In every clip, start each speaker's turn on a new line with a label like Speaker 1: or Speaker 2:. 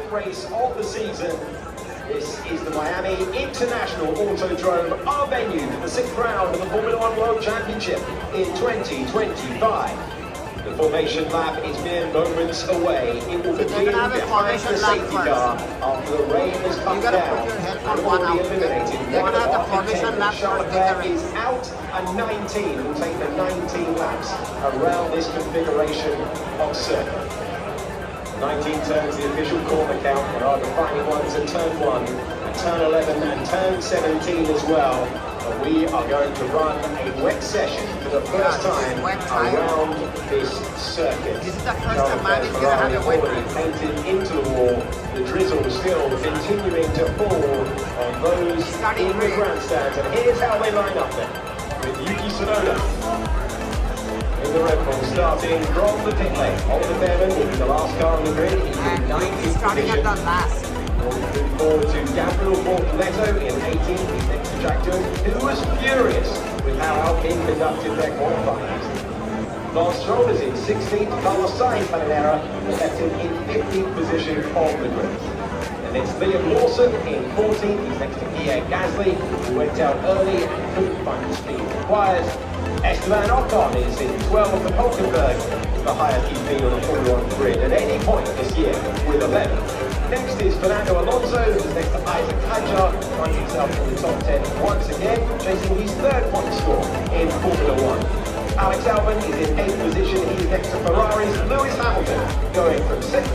Speaker 1: flagship race of the season. This is the Miami International Autodrome, our venue for the 6th round of the Formula One World Championship in 2025. The formation lap is mere moments away. It will begin behind the safety car after the rain has come down and will be eliminated. Charles Leclerc is out and 19 will take the 19 laps around this configuration of circuit. 19 turns, the official corner count. There are defining ones at turn 1, at turn 11 and turn 17 as well. And we are going to run a wet session for the first time around this circuit.
Speaker 2: This is the first time Miami's going to have a wet
Speaker 1: already painted into the wall. The drizzle still continuing to fall on those in the grandstands. And here's how they line up then, with Yuki Tsunoda in the Red Bull, starting from the pit lane. Oliver Bearman will be the last car on the grid. He's in 19th
Speaker 2: starting
Speaker 1: position.
Speaker 2: at the last.
Speaker 1: Looking forward to Gabriel Bortoleto in 18th. He's next to Jack Jones, who was furious with how Alpine conducted their qualifying. Lance Stroll is in 16th. Carlos Sainz Panamera left him in 15th position on the grid. And it's Liam Lawson in 14th. He's next to Pierre Gasly, who went out early and couldn't find the speed required. Esteban Ocon is in 12th, and Hulkenberg, the highest he's been on the Formula 1 grid at any point this year, with 11. Next is Fernando Alonso, who's next to Isaac Hadjar, finds himself in the top 10 once again, chasing his 3rd point score in Formula 1. Alex Albon is in 8th position. He's next to Ferrari's Lewis Hamilton, going from 6th.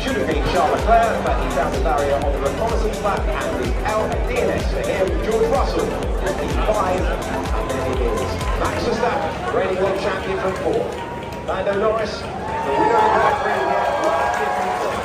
Speaker 1: Should have been Charles Leclerc, but he found the barrier on the reconnaissance lap and is out at DNS for him. George Russell is P5, and then it is Max Verstappen, reigning world champion from 4th. Lando Norris, the winner of the Grand Prix here, last year from 3rd.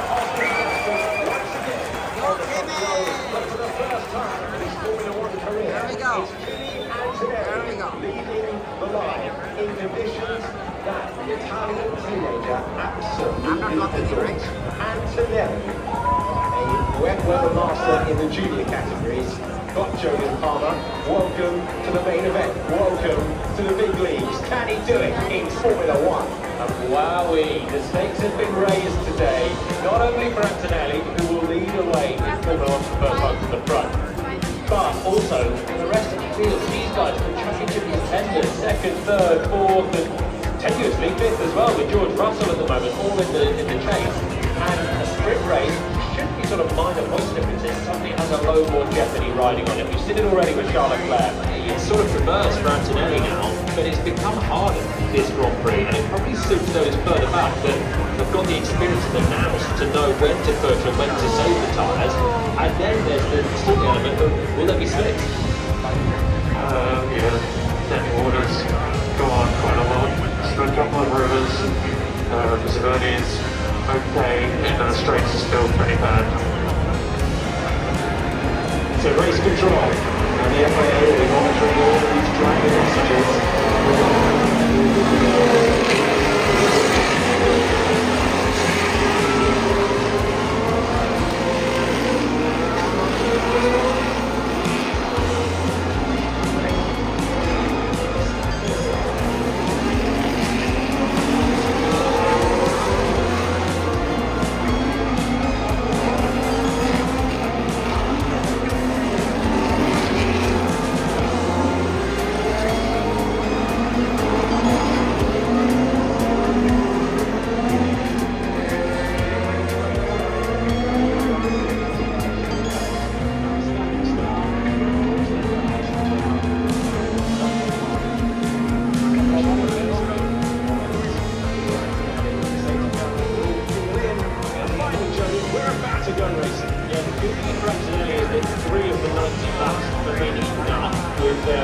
Speaker 1: Once again, on the front row, but for the first time in his Formula 1 career,
Speaker 2: there we go.
Speaker 1: it's Kimi Antonelli leading the line in conditions that the Italian teenager absolutely adores. Antonelli, a wet weather master in the junior categories, got Jolyon Palmer. Welcome to the main event. Welcome to the big leagues. Can he do it in Formula 1? And wowee, the stakes have been raised today, not only for Antonelli, who will lead away in Formula 1 for the first time to the front, but also the rest of the field. These guys are championship contenders, 2nd, 3rd, 4th, and tenuously 5th as well, with George Russell at the moment, all in the chase. And a sprint race shouldn't be sort of minor points differences. Suddenly has a load more jeopardy riding on it. We've seen it already with Charles Leclerc. It's sort of reversed for Antonelli now, but it's become harder this Grand Prix, and it probably suits those further back that have got the experience of the nous to know when to push and when to save the tyres. And then there's still the element of, will there be slicks?
Speaker 3: Yeah, then orders go on quite a lot. So a couple of rivers, visibility is okay, and the straights are still pretty bad.
Speaker 1: So race control, and the FIA will be monitoring all of these driver messages.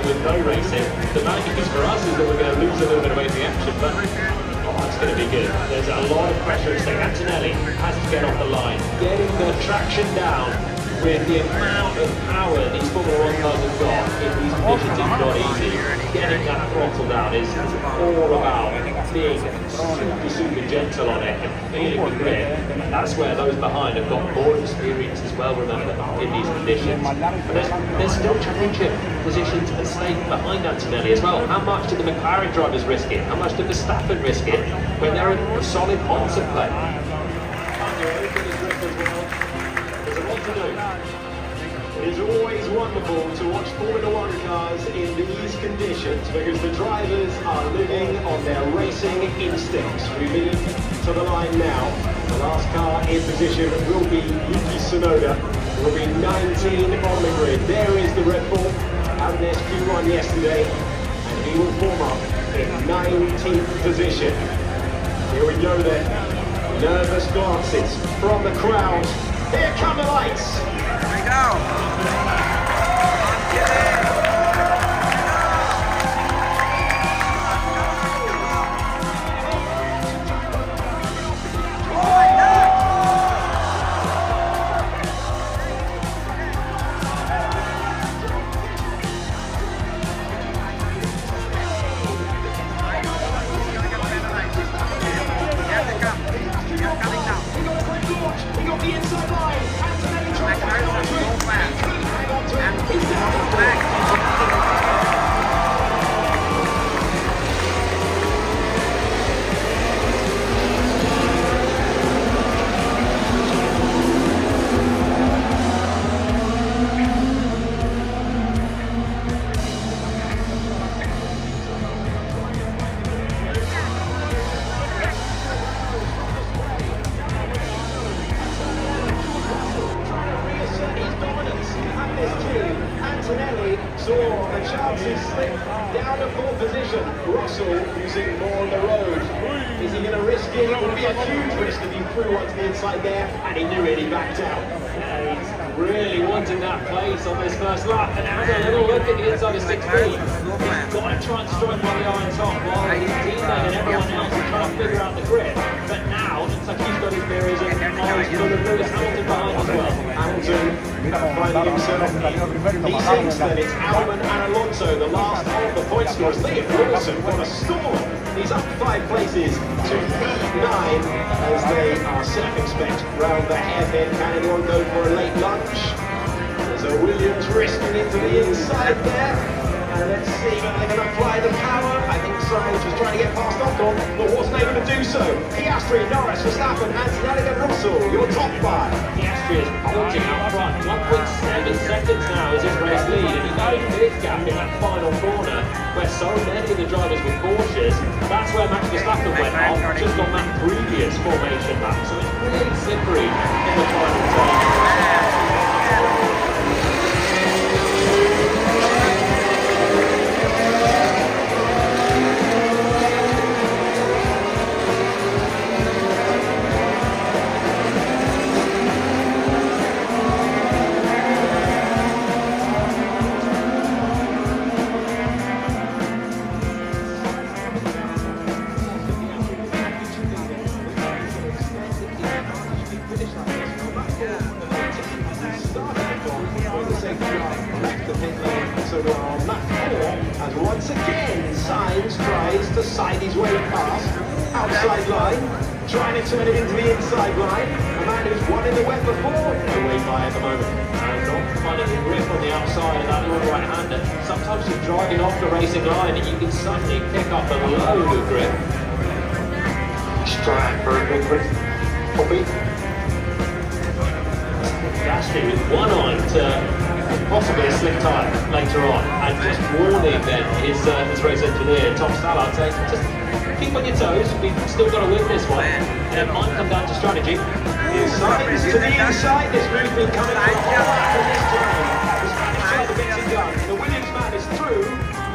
Speaker 4: With no racing, the bad news for us is that we're going to lose a little bit away from the action, but it's going to be good. There's a lot of pressure at stake. Antonelli has to get off the line, getting the traction down with the amount of power these Formula 1 cars have got in these conditions is not easy. Getting that throttle down is all about being super gentle on it and feeling the grip. That's where those behind have got more experience as well, remember, in these conditions. But there's still championship positions at stake behind Antonelli as well. How much did the McLaren drivers risk it? How much did Verstappen risk it when they're in solid points at play?
Speaker 1: afternoon. It is always wonderful to watch Formula One cars in these conditions because the drivers are living on their racing instincts. We lead to the line now. The last car in position will be Yuki Tsunoda. There will be 19 on the grid. There is the Red Bull out in Q1 yesterday, and he will form up in 19th position. Here we go then. Nervous glances from the crowd. Here come the lights.
Speaker 2: Here we go.
Speaker 1: Saw the chances slip down to fourth position. Russell using more on the road. Is he going to risk it? It would be a huge risk if he threw onto the inside there, and he knew it, he backed out.
Speaker 4: He's really wanting that place on this first lap, and having a little look at the inside of 16. He's got to try and strike while they are on top, while his teammate and everyone else is trying to figure out the grid. But now, looks like he's got his mirrors and eyes full of Lewis Hamilton behind as well.
Speaker 1: Hamilton finding himself. He thinks that it's Albon and Alonso, the last of the point scorers. Liam Lawson, what a storm! He's up 5 places to P9 as they are circumspect round the hairpin. Can anyone go for a late lunch? There's a Williams risking it to the inside there. And let's see if they're going to apply the power. I think Sainz was trying to get past Ocon, but wasn't able to do so. Piastri, Norris, Verstappen, Antonelli and Russell, your top 5.
Speaker 4: Piastri is bulging out front. 1.7 seconds now is his race lead, and he got a big gap in that final corner where so many of the drivers were cautious. That's where Max Verstappen went off, just on that previous formation lap. So it's really slippery in the final turn.
Speaker 1: So we're on lap 4, and once again Sainz tries to side his way past, outside line, trying to turn it into the inside line. A man who's won in the wet before, away by at the moment.
Speaker 4: And not finding the grip on the outside of that little right-hander. Sometimes you're driving off the racing line and you can suddenly pick up a load of grip.
Speaker 3: Strand for a big grip. Poppy.
Speaker 4: Piastri with one eye to possibly a slick tyre later on, and just warning then his race engineer Tom Stallard saying just keep on your toes, we've still got to win this one, and it might come down to strategy.
Speaker 1: Sainz to the inside, this movement coming from this turn. The Spanish driver gets it done. The Williams man is through,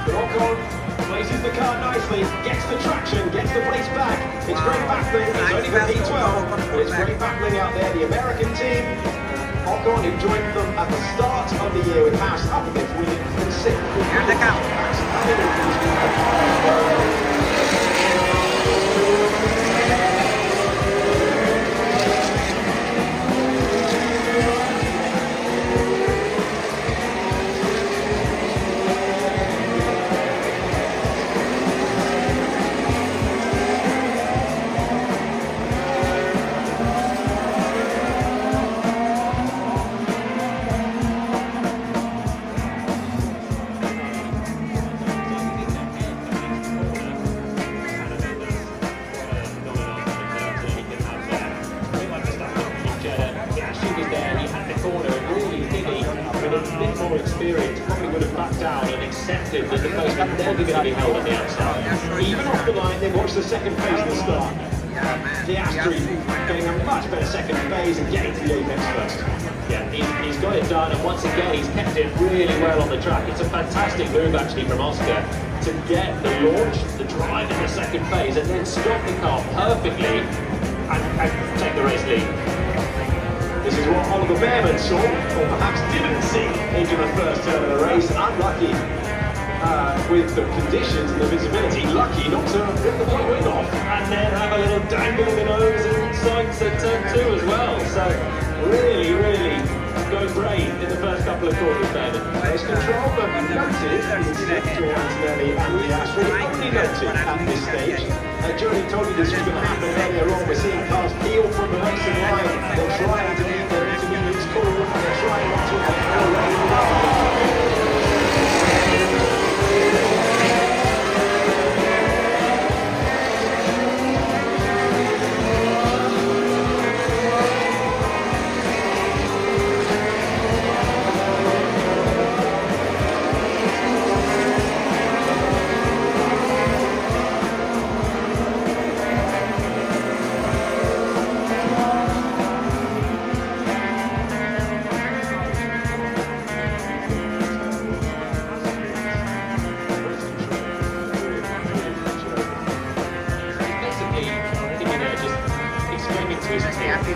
Speaker 1: but Ocon places the car nicely, gets the traction, gets the place back. It's Greg Backling, it's only for P12, but it's Greg Backling out there, the American team. Ocon, who joined them at the start of the year with Haas up against Williams in 6th.
Speaker 2: Here they come.
Speaker 4: She was there, you had the corner more experience, probably would have backed down and accepted that the pace was never going to be held on the outside. Even off the line, they watched the second phase of the start. Piastri getting a much better second phase and getting to the apex first. Yeah, he's got it done, and once again he's kept it really well on the track. It's a fantastic move actually from Oscar to get the launch, the drive in the second phase, and then stop the car perfectly and take the race lead.
Speaker 1: This is what Oliver Behrman saw, or perhaps didn't see, into the first turn of the race. Unlucky with the conditions and the visibility. Lucky not to rip the front wing off.
Speaker 4: And then have a little dangle of the nose and sights at turn 2 as well. So really, really going great in the first couple of quarters, Behrman.
Speaker 1: Race control, but noted to Antonelli and Piastri. Only noted at this stage. Journey told you this was going to happen earlier on. We're seeing cars peel from the racing line. They're trying to meet their intermediate score. They're trying not to get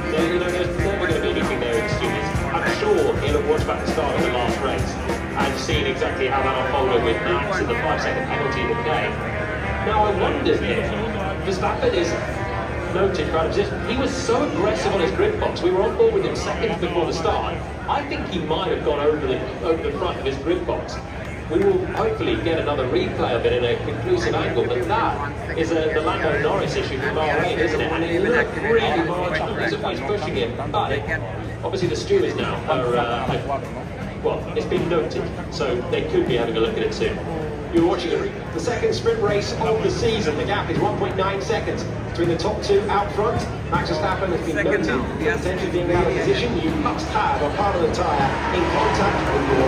Speaker 4: There's never going to be anything there in the studios. I'm sure he'll have watched back the start of the last race and seen exactly how that unfolded with Max and the 5-second penalty in the game. Now I wonder if Verstappen is noted for position. He was so aggressive on his grid box. We were on board with him seconds before the start. I think he might have gone over the front of his grid box. We will hopefully get another replay of it in a conclusive angle, but that is the Lando Norris issue from Bahrain, isn't it? And it looked really marginal. He's always pushing him, but obviously the stewards now are, well, it's been noted, so they could be having a look at it soon.
Speaker 1: You're watching the second sprint race of the season. The gap is 1.9 seconds between the top two out front. Max Verstappen has been noted for potentially being out of position. You must have a part of the tyre in contact with your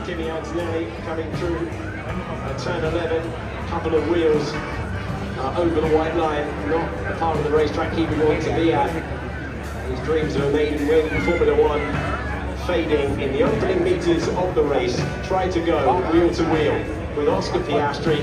Speaker 1: Kimi Antonelli coming through turn 11, couple of wheels over the white line, not a part of the racetrack he would want to be at. His dreams of a maiden win in Formula 1 fading in the opening meters of the race. Tried to go wheel to wheel with Oscar Piastri,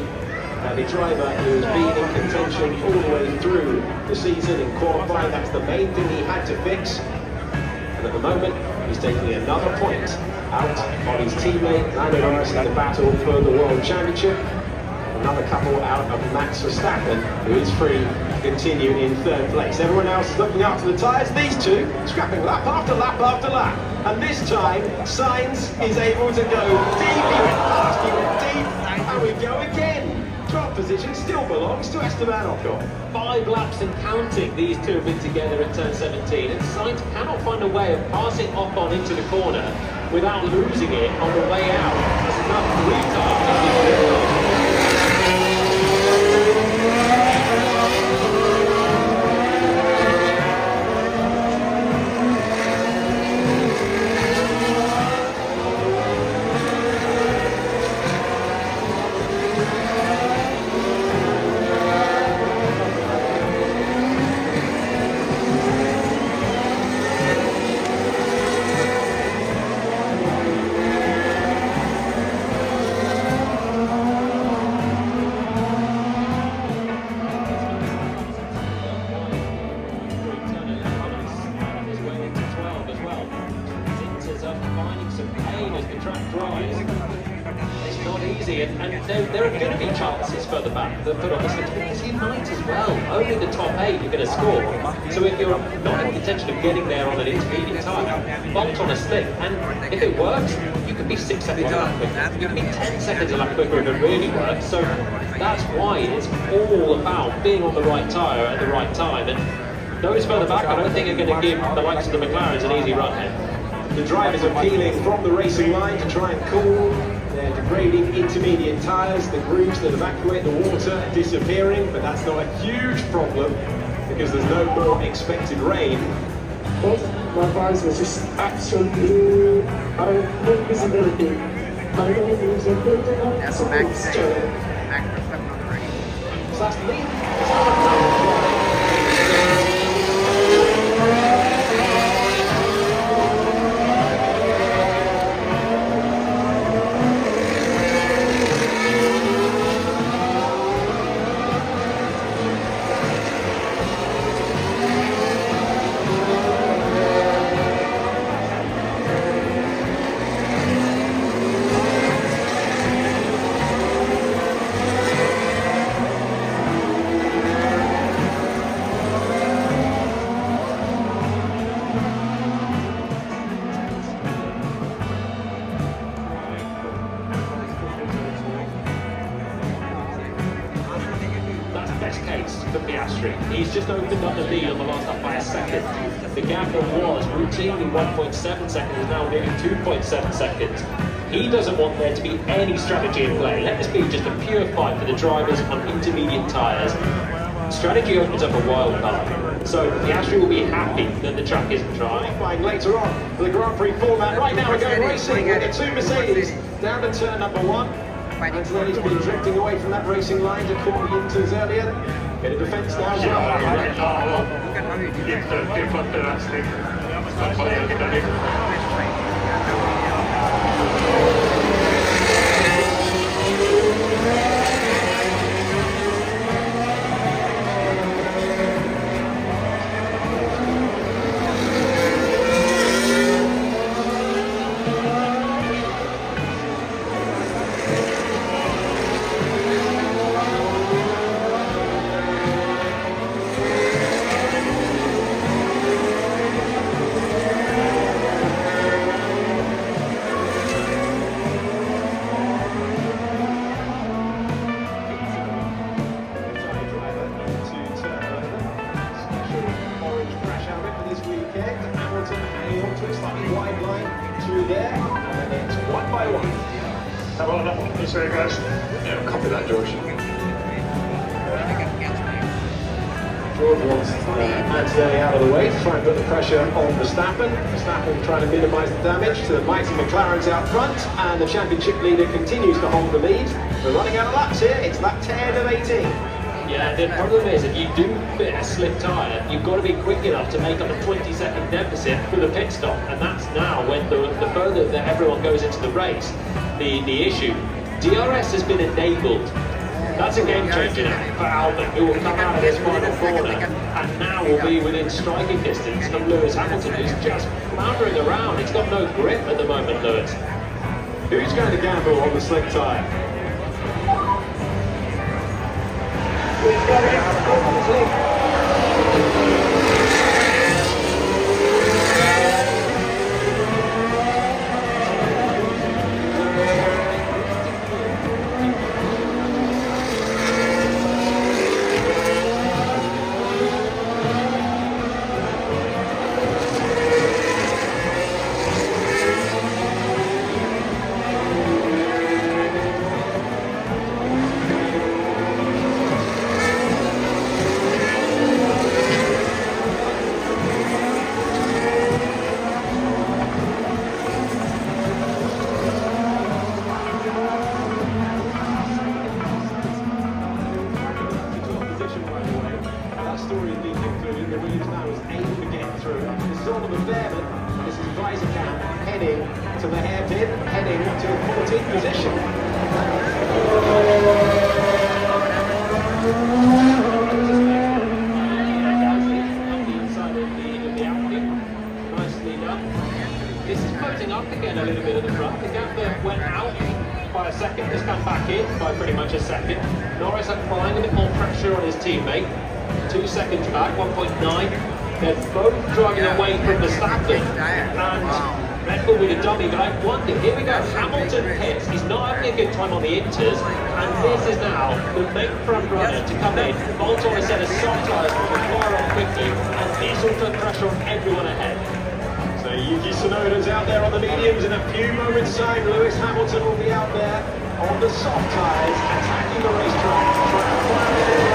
Speaker 1: the driver who's been in contention all the way through the season in qualifying. That's the main thing he had to fix. And at the moment, he's taking another point out on his teammate Lando Norris in the battle for the World Championship. Another couple out of Max Verstappen, who is free to continue in third place. Everyone else is looking after the tyres. These two scrapping lap after lap after lap. And this time, Sainz is able to go deep. He went fast, he went deep, and we go again. 12th position still belongs to Esteban Ocon.
Speaker 4: 5 laps and counting, these two have been together at turn 17, and Sainz cannot find a way of passing Ocon into the corner without losing it on the way out. That's enough 3 times. easy, and there are going to be chances further back that put on the slicks, because you might as well. Only the top 8 are going to score. So if you're not in the intention of getting there on an intermediate time, bolt on a slick, and if it works, you could be 6 seconds a lap quicker. You could be 10 seconds a lap quicker if it really works. So that's why it's all about being on the right tyre at the right time. And those further back, I don't think are going to give the likes of the McLarens an easy run here.
Speaker 1: The drivers are peeling from the racing line to try and cool. They're degrading intermediate tyres. The grooves that evacuate the water are disappearing, but that's not a huge problem because there's no more expected rain.
Speaker 5: My cars was just absolutely out of no visibility. My name is
Speaker 2: That's Max Verstappen on the right.
Speaker 1: So that's the lead.
Speaker 4: For Piastri. He's just opened up the lead on the last lap by a second. The gap that was routinely 1.7 seconds is now nearly 2.7 seconds. He doesn't want there to be any strategy in play. Let this be just a pure fight for the drivers on intermediate tyres. Strategy opens up a wild card. So Piastri will be happy that the track isn't dry.
Speaker 1: Qualifying later on for the Grand Prix format. Right now we're going racing with the 2 Mercedes down to turn number 1. Antonelli's been drifting away from that racing line to caught the Inters earlier. Bit of defence now as well.
Speaker 3: Copy that, George.
Speaker 1: George wants Antonelli out of the way to try and put the pressure on Verstappen. Verstappen trying to minimise the damage to the mighty McLarens out front, and the championship leader continues to hold the lead. We're running out of laps here, it's lap 10 of 18.
Speaker 4: Yeah, the problem is if you do fit a slick tyre, you've got to be quick enough to make up a 20-second deficit for the pit stop, and that's now when the further that everyone goes into the race, the issue. DRS has been enabled. That's a game changer now for Albon, who will come out of this final corner and now will be within striking distance of Lewis Hamilton, who's just floundering around. He's got no grip at the moment, Lewis.
Speaker 1: Who's going to gamble on the slick tyre? To the hairpin, heading to the 14th position.
Speaker 4: Nicely done. This is floating up again a little bit at the front. The gap that went out by a second has come them back in by pretty much a second. Norris applying a bit more pressure on his teammate. 2 seconds back, 1.9. They're both driving away from Verstappen. And Red Bull with a dummy, but I wonder, here we go, Hamilton pits. He's not having a good time on the inters, and this is now the main front runner to come in, bolt on a set of soft tyres, will fire on quickly, and this will put pressure on everyone ahead.
Speaker 1: So Yuki Tsunoda's out there on the mediums. In a few moments' time, Lewis Hamilton will be out there on the soft tyres, attacking the racetrack, trying to fire it in.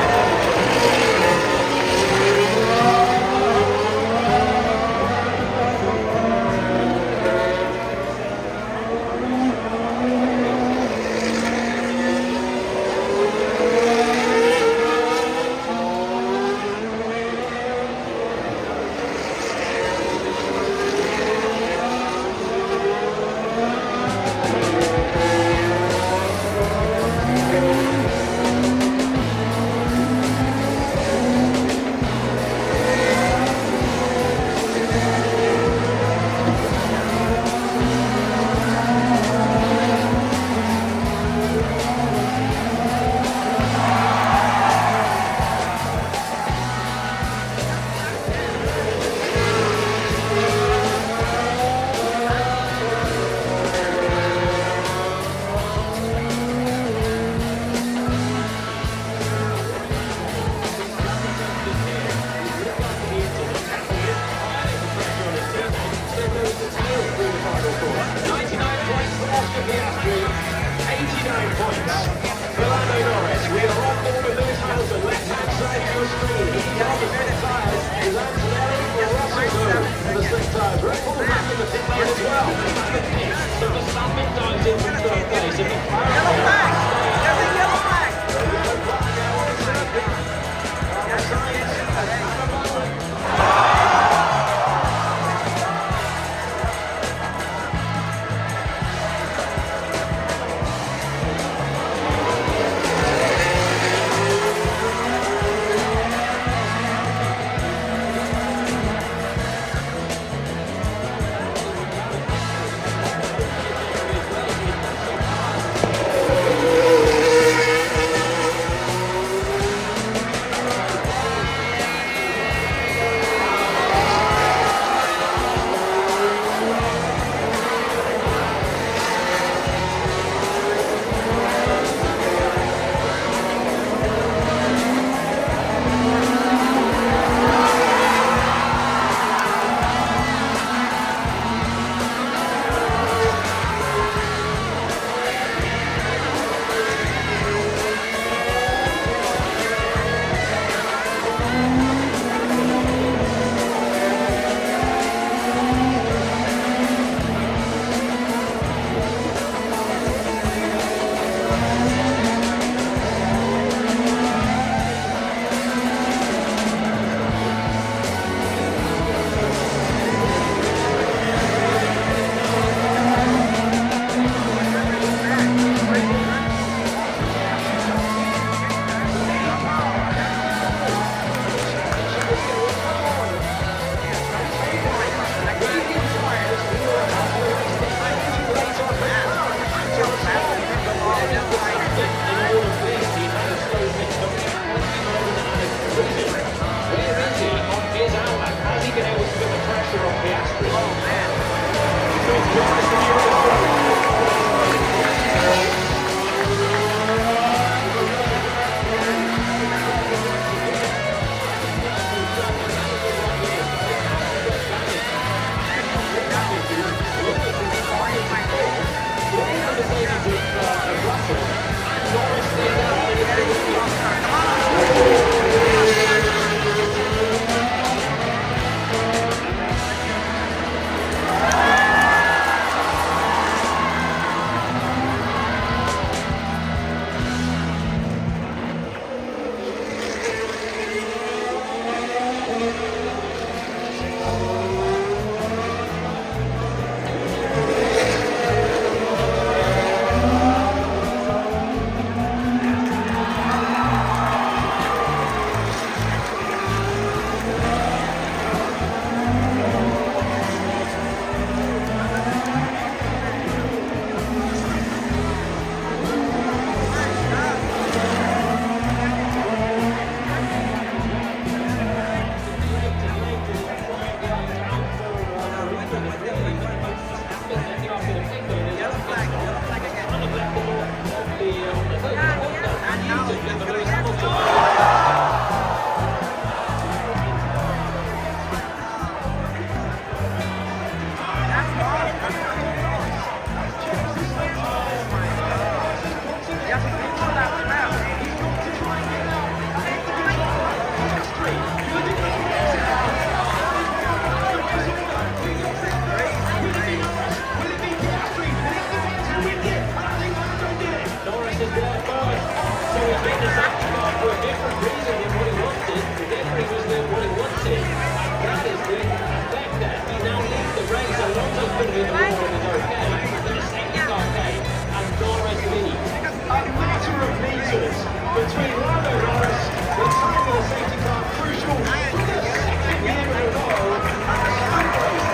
Speaker 4: was getting the safety car for a different reason than what he wanted. The referee was doing what he wanted. And that is the effect there. He now leads the race. Alonso put it in the wall and is okay. But the safety car came and Norris leads.
Speaker 1: A matter of meters between Lando Norris, the time of the safety car crucial for the second year in a row, and the sprint race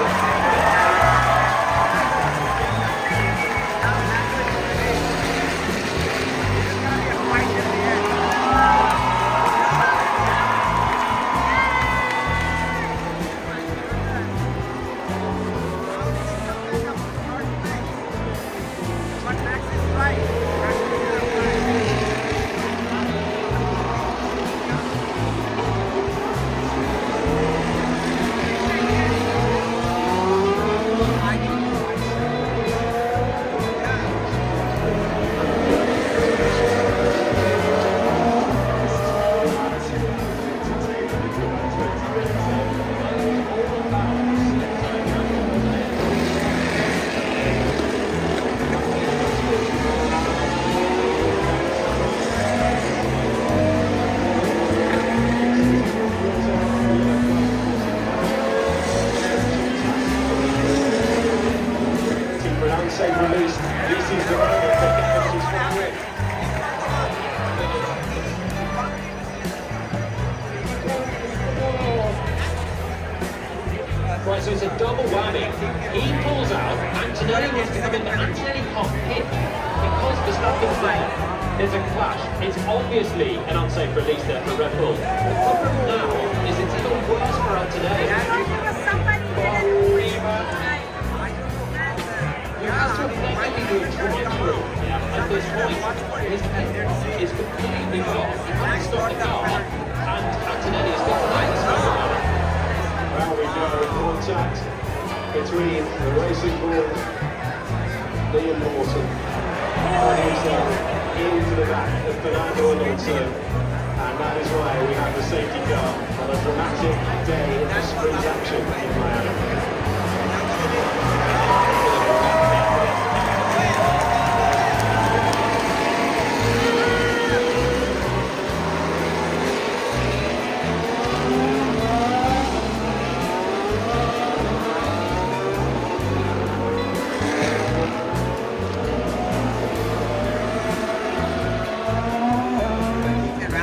Speaker 1: that unsafe release. This is the moment that Gavin is for the win.
Speaker 4: Right, so it's a double whammy. He pulls out, Antonelli wants to come in, but Antonelli can't hit because Verstappen's there. There's a clash. It's obviously an unsafe release there for Red Bull. The problem now is it's even worse for Antonelli. He has to effectively do a drive-through at this point. His head is completely blocked. He can't stop the car, and Antonelli is got the
Speaker 1: Well, we go contact between the racing ball, Liam Lawson, into the back of Fernando Alonso, and that is why we have the safety car on a dramatic day of sprint action in Miami.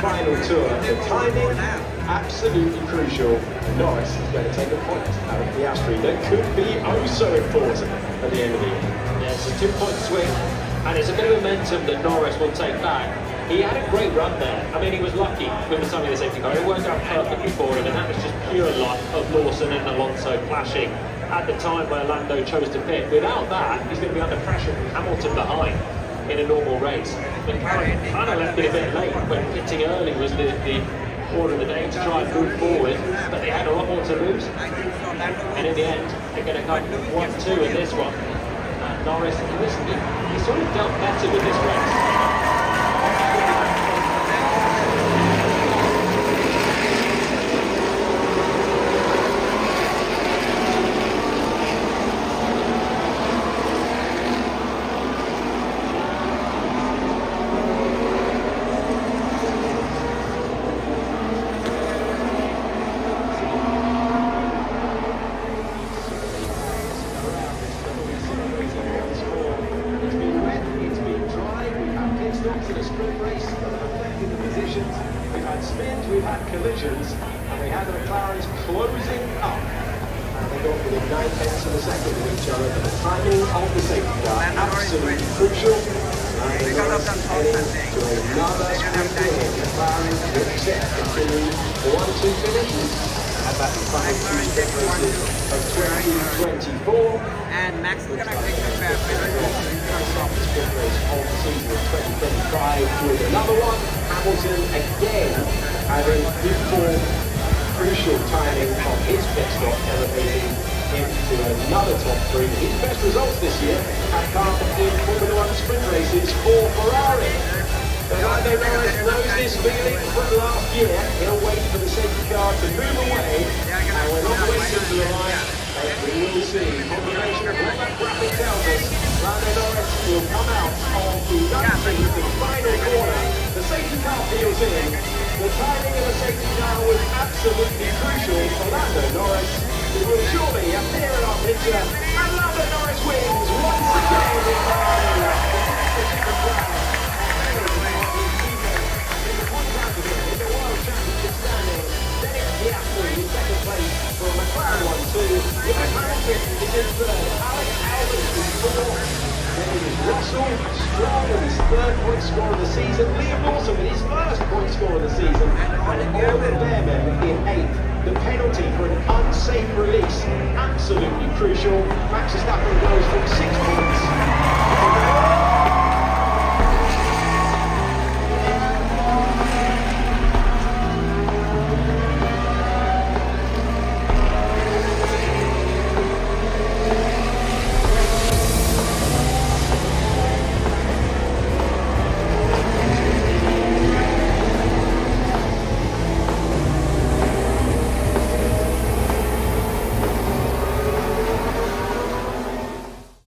Speaker 1: Final tour, the timing absolutely crucial. Norris is going to take a point out of Piastri that could be oh so important at the end of the year.
Speaker 4: Yeah, it's a 2-point swing, and it's a bit of momentum that Norris will take back. He had a great run there. I mean, he was lucky with the timing of the safety car. It worked out perfectly for him, and that was just pure luck of Lawson and Alonso clashing at the time where Lando chose to pit. Without that, he's going to be under pressure from Hamilton behind in a normal race. But kind of left it a bit late when pitting early was the order of the day to try and move forward, but they had a lot more to lose. And in the end, they're going to come 1-2 in this one. Norris, he sort of dealt better with this race.
Speaker 1: We've had collisions, and we had the McLarens closing up, and they got within 9 tenths of a second of each other. But the timing of the safety car absolutely crucial. And they got us heading to another sprint win. McLaren with set continue 1-2 finishes at that final 2 sprint races of 2024.
Speaker 2: And Max is going to take the back.
Speaker 1: Sprint race of the season of 2025 with another one. Hamilton again having good form, crucial timing of his pit stop, elevating him to another top 3. His best results this year have come in Formula 1 sprint races for Ferrari. Lando Norris knows this feeling from last year. He'll wait for the safety car to move away, and we're not waiting to the line. We will see confirmation of what that graphic tells us. Lando Norris will come out of the final corner. The safety car car peels in. The timing of the safety car was absolutely crucial for Lando Norris, who will surely appear in our picture. And Lando Norris wins once again in the World Championship standing. Then it's Piastri in second place for McLaren 1-2. Lewis Hamilton is in third. Alex Albon in fourth. Then it is Russell, Stroll with his third point score of the season. Liam Lawson with his first point score of the season. And Oliver Bearman in eighth. The penalty for an unsafe release, absolutely crucial. Max Verstappen goes from 6 points.